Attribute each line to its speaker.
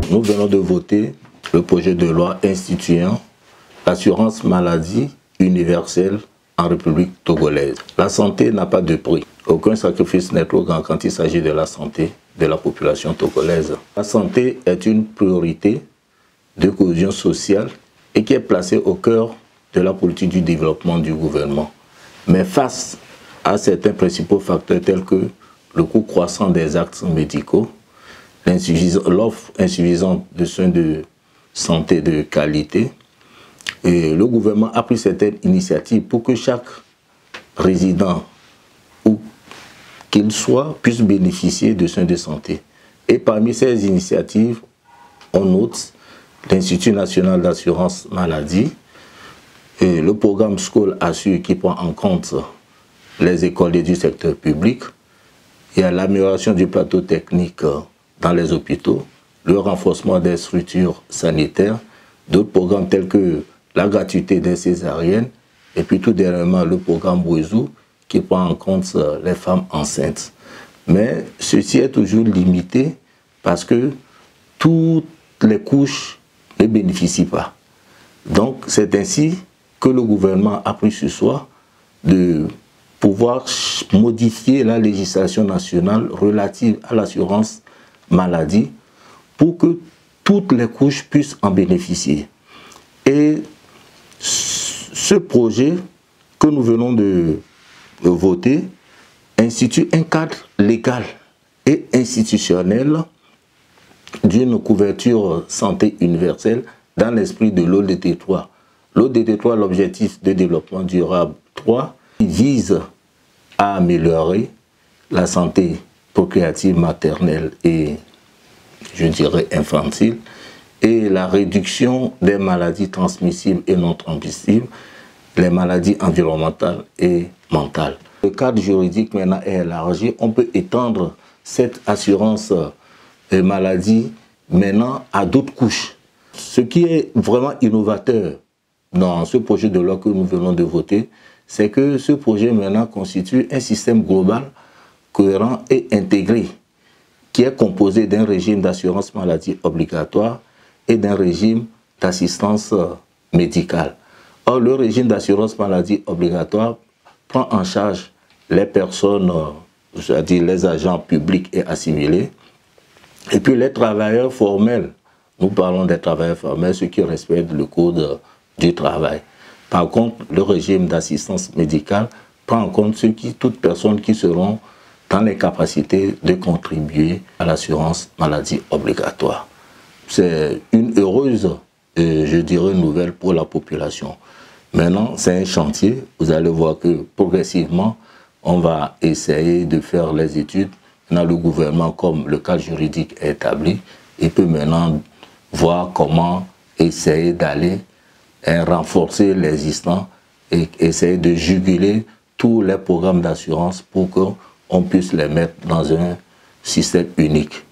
Speaker 1: Nous venons de voter le projet de loi instituant l'assurance maladie universelle en République togolaise. La santé n'a pas de prix. Aucun sacrifice n'est trop grand quand il s'agit de la santé de la population togolaise. La santé est une priorité de cohésion sociale et qui est placée au cœur de la politique du développement du gouvernement. Mais face à certains principaux facteurs tels que le coût croissant des actes médicaux, l'offre insuffisante de soins de santé de qualité, et le gouvernement a pris certaines initiatives pour que chaque résident, où qu'il soit, puisse bénéficier de soins de santé. Et parmi ces initiatives, on note l'Institut national d'assurance maladie, et le programme SCOL Assure qui prend en compte les écoles du secteur public. Il y a l'amélioration du plateau technique dans les hôpitaux, le renforcement des structures sanitaires, d'autres programmes tels que la gratuité des césariennes, et puis tout dernièrement le programme Bouezou qui prend en compte les femmes enceintes. Mais ceci est toujours limité parce que toutes les couches ne bénéficient pas. Donc c'est ainsi que le gouvernement a pris sur soi de pouvoir modifier la législation nationale relative à l'assurance maladie pour que toutes les couches puissent en bénéficier. Et ce projet que nous venons de voter institue un cadre légal et institutionnel d'une couverture santé universelle dans l'esprit de l'ODD 3. L'ODD 3, l'objectif de développement durable 3, vise à améliorer la santé procréative maternelle et, je dirais, infantile, et la réduction des maladies transmissibles et non transmissibles, les maladies environnementales et mentales. Le cadre juridique maintenant est élargi. On peut étendre cette assurance maladie maintenant à d'autres couches. Ce qui est vraiment innovateur dans ce projet de loi que nous venons de voter, c'est que ce projet maintenant constitue un système global, cohérent et intégré, qui est composé d'un régime d'assurance maladie obligatoire et d'un régime d'assistance médicale. Or, le régime d'assurance maladie obligatoire prend en charge les personnes, c'est-à-dire les agents publics et assimilés, et puis les travailleurs formels. Nous parlons des travailleurs formels, ceux qui respectent le code du travail. Par contre, le régime d'assistance médicale prend en compte toutes personnes qui seront dans les capacités de contribuer à l'assurance maladie obligatoire. C'est une heureuse, je dirais, nouvelle pour la population. Maintenant, c'est un chantier. Vous allez voir que progressivement, on va essayer de faire les études. Maintenant, le gouvernement, comme le cadre juridique est établi, il peut maintenant voir comment essayer d'aller renforcer l'existant et essayer de juguler tous les programmes d'assurance pour qu'on puisse les mettre dans un système unique.